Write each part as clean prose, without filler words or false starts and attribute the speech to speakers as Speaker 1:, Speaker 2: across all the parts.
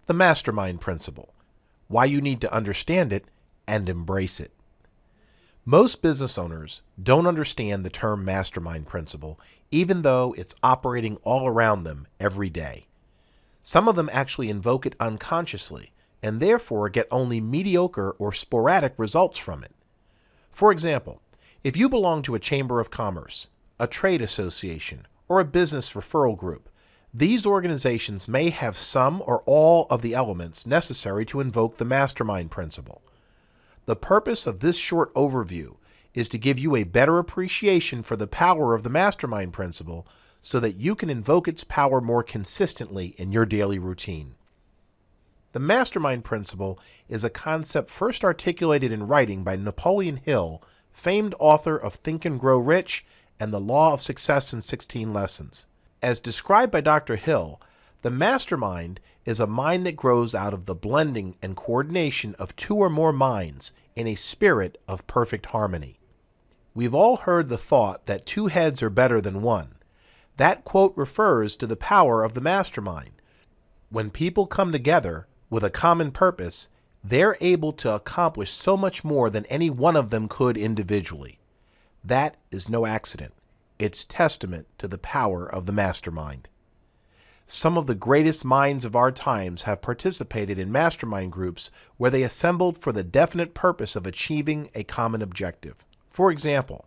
Speaker 1: The Mastermind Principle, why you need to understand it and embrace it. Most business owners don't understand the term mastermind principle, even though it's operating all around them every day. Some of them actually invoke it unconsciously and therefore get only mediocre or sporadic results from it. For example, if you belong to a chamber of commerce, a trade association, or a business referral group, these organizations may have some or all of the elements necessary to invoke the mastermind principle. The purpose of this short overview is to give you a better appreciation for the power of the mastermind principle so that you can invoke its power more consistently in your daily routine. The mastermind principle is a concept first articulated in writing by Napoleon Hill, famed author of Think and Grow Rich and The Law of Success in 16 Lessons. As described by Dr. Hill, the mastermind is a mind that grows out of the blending and coordination of two or more minds in a spirit of perfect harmony. We've all heard the thought that two heads are better than one. That quote refers to the power of the mastermind. When people come together with a common purpose, they're able to accomplish so much more than any one of them could individually. That is no accident. It's testament to the power of the mastermind. Some of the greatest minds of our times have participated in mastermind groups where they assembled for the definite purpose of achieving a common objective. For example,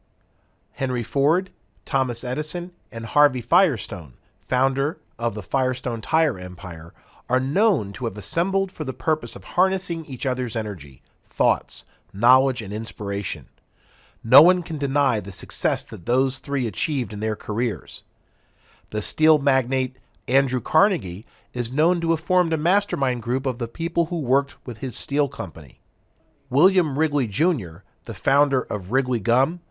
Speaker 1: Henry Ford, Thomas Edison, and Harvey Firestone, founder of the Firestone Tire Empire, are known to have assembled for the purpose of harnessing each other's energy, thoughts, knowledge, and inspiration. No one can deny the success that those three achieved in their careers. The steel magnate Andrew Carnegie is known to have formed a mastermind group of the people who worked with his steel company. William Wrigley Jr., the founder of Wrigley Gum,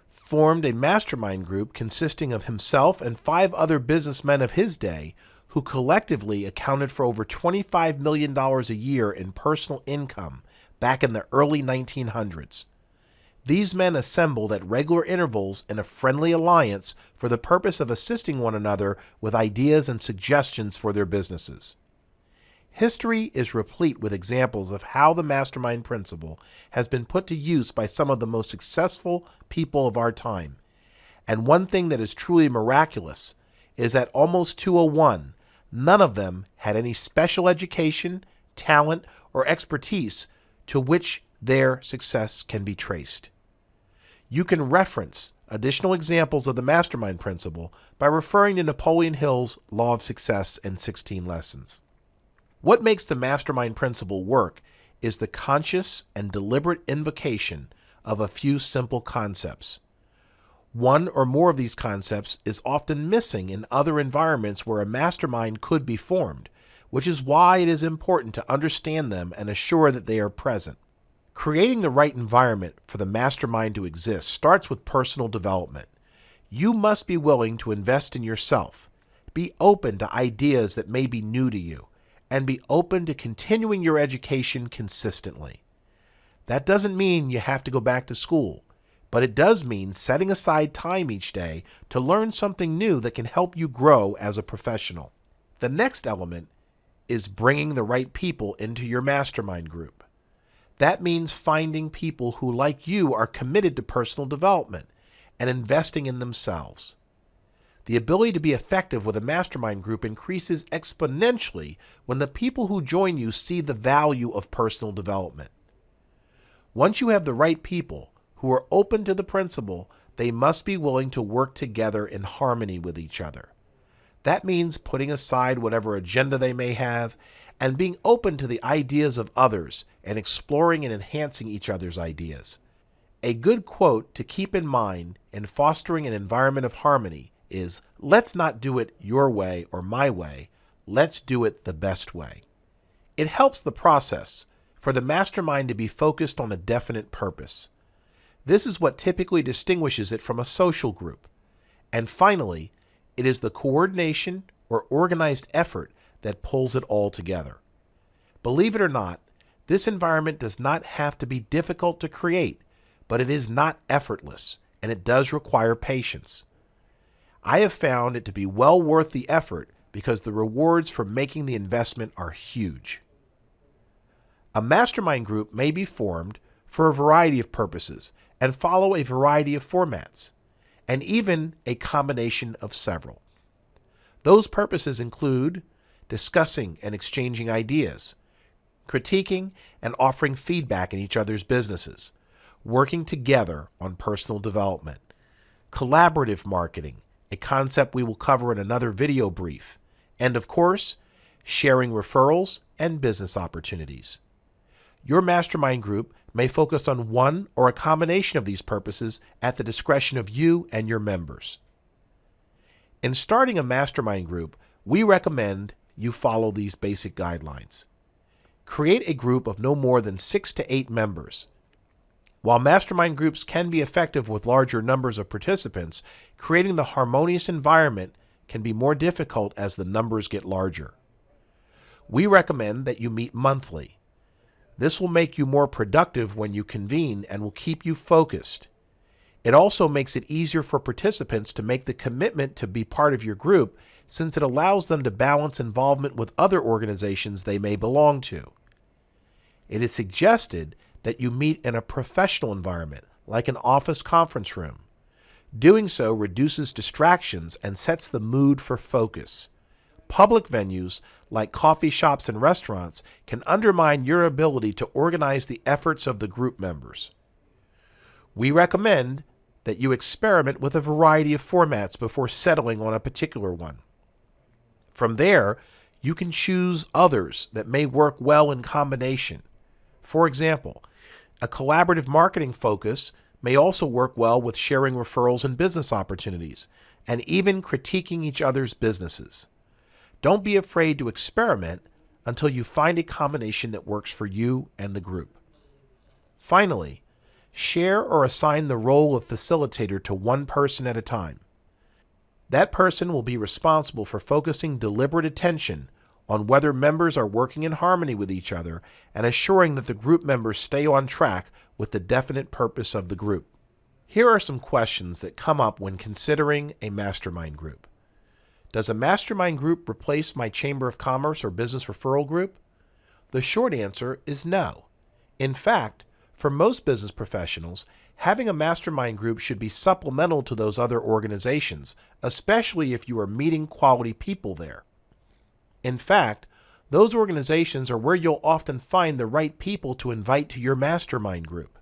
Speaker 1: formed a mastermind group consisting of himself and 5 other businessmen of his day who collectively accounted for over $25 million a year in personal income back in the early 1900s. These men assembled at regular intervals in a friendly alliance for the purpose of assisting one another with ideas and suggestions for their businesses. History is replete with examples of how the mastermind principle has been put to use by some of the most successful people of our time. And one thing that is truly miraculous is that almost 201, none of them had any special education, talent, or expertise to which their success can be traced. You can reference additional examples of the mastermind principle by referring to Napoleon Hill's Law of Success in 16 Lessons. What makes the mastermind principle work is the conscious and deliberate invocation of a few simple concepts. One or more of these concepts is often missing in other environments where a mastermind could be formed, which is why it is important to understand them and assure that they are present. Creating the right environment for the mastermind to exist starts with personal development. You must be willing to invest in yourself, be open to ideas that may be new to you, and be open to continuing your education consistently. That doesn't mean you have to go back to school, but it does mean setting aside time each day to learn something new that can help you grow as a professional. The next element is bringing the right people into your mastermind group. That means finding people who, like you, are committed to personal development and investing in themselves. The ability to be effective with a mastermind group increases exponentially when the people who join you see the value of personal development. Once you have the right people who are open to the principle, they must be willing to work together in harmony with each other. That means putting aside whatever agenda they may have and being open to the ideas of others and exploring and enhancing each other's ideas. A good quote to keep in mind in fostering an environment of harmony is, "Let's not do it your way or my way. Let's do it the best way." It helps the process for the mastermind to be focused on a definite purpose. This is what typically distinguishes it from a social group. And finally, it is the coordination or organized effort that pulls it all together. Believe it or not, this environment does not have to be difficult to create, but it is not effortless, and it does require patience. I have found it to be well worth the effort because the rewards for making the investment are huge. A mastermind group may be formed for a variety of purposes and follow a variety of formats, and even a combination of several. Those purposes include discussing and exchanging ideas, critiquing and offering feedback in each other's businesses, working together on personal development, collaborative marketing, a concept we will cover in another video brief, and of course, sharing referrals and business opportunities. Your mastermind group may focus on one or a combination of these purposes at the discretion of you and your members. In starting a mastermind group, we recommend you follow these basic guidelines. Create a group of no more than 6 to 8 members. While mastermind groups can be effective with larger numbers of participants, creating the harmonious environment can be more difficult as the numbers get larger. We recommend that you meet monthly. This will make you more productive when you convene and will keep you focused. It also makes it easier for participants to make the commitment to be part of your group, since it allows them to balance involvement with other organizations they may belong to. It is suggested that you meet in a professional environment, like an office conference room. Doing so reduces distractions and sets the mood for focus. Public venues, like coffee shops and restaurants, can undermine your ability to organize the efforts of the group members. We recommend that you experiment with a variety of formats before settling on a particular one. From there, you can choose others that may work well in combination. For example, a collaborative marketing focus may also work well with sharing referrals and business opportunities, and even critiquing each other's businesses. Don't be afraid to experiment until you find a combination that works for you and the group. Finally, share or assign the role of facilitator to one person at a time. That person will be responsible for focusing deliberate attention on whether members are working in harmony with each other and assuring that the group members stay on track with the definite purpose of the group. Here are some questions that come up when considering a mastermind group. Does a mastermind group replace my Chamber of Commerce or business referral group? The short answer is no. In fact, for most business professionals, having a mastermind group should be supplemental to those other organizations, especially if you are meeting quality people there. In fact, those organizations are where you'll often find the right people to invite to your mastermind group.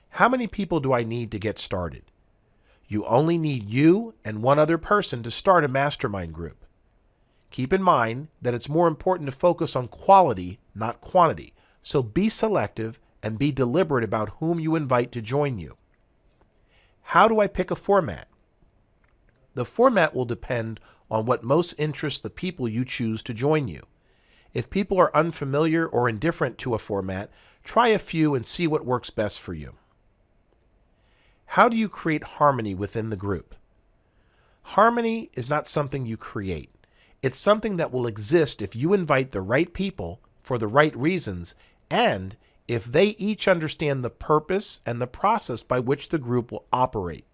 Speaker 1: How many people do I need to get started? You only need you and one other person to start a mastermind group. Keep in mind that it's more important to focus on quality, not quantity, so be selective and be deliberate about whom you invite to join you. How do I pick a format? The format will depend on what most interests the people you choose to join you. If people are unfamiliar or indifferent to a format, try a few and see what works best for you. How do you create harmony within the group? Harmony is not something you create. It's something that will exist if you invite the right people for the right reasons, and if they each understand the purpose and the process by which the group will operate.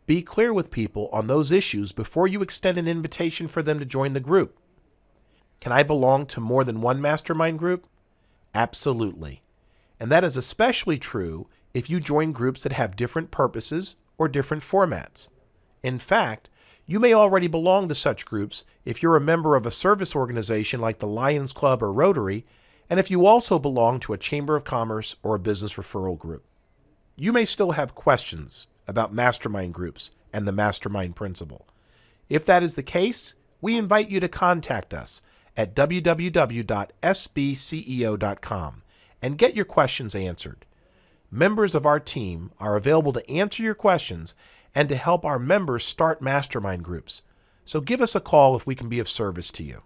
Speaker 1: Be clear with people on those issues before you extend an invitation for them to join the group. Can I belong to more than one mastermind group? Absolutely. And that is especially true if you join groups that have different purposes or different formats. In fact, you may already belong to such groups if you're a member of a service organization like the Lions Club or Rotary, and if you also belong to a Chamber of Commerce or a business referral group. You may still have questions about mastermind groups and the mastermind principle. If that is the case, we invite you to contact us at www.sbceo.com and get your questions answered. Members of our team are available to answer your questions and to help our members start mastermind groups. So give us a call if we can be of service to you.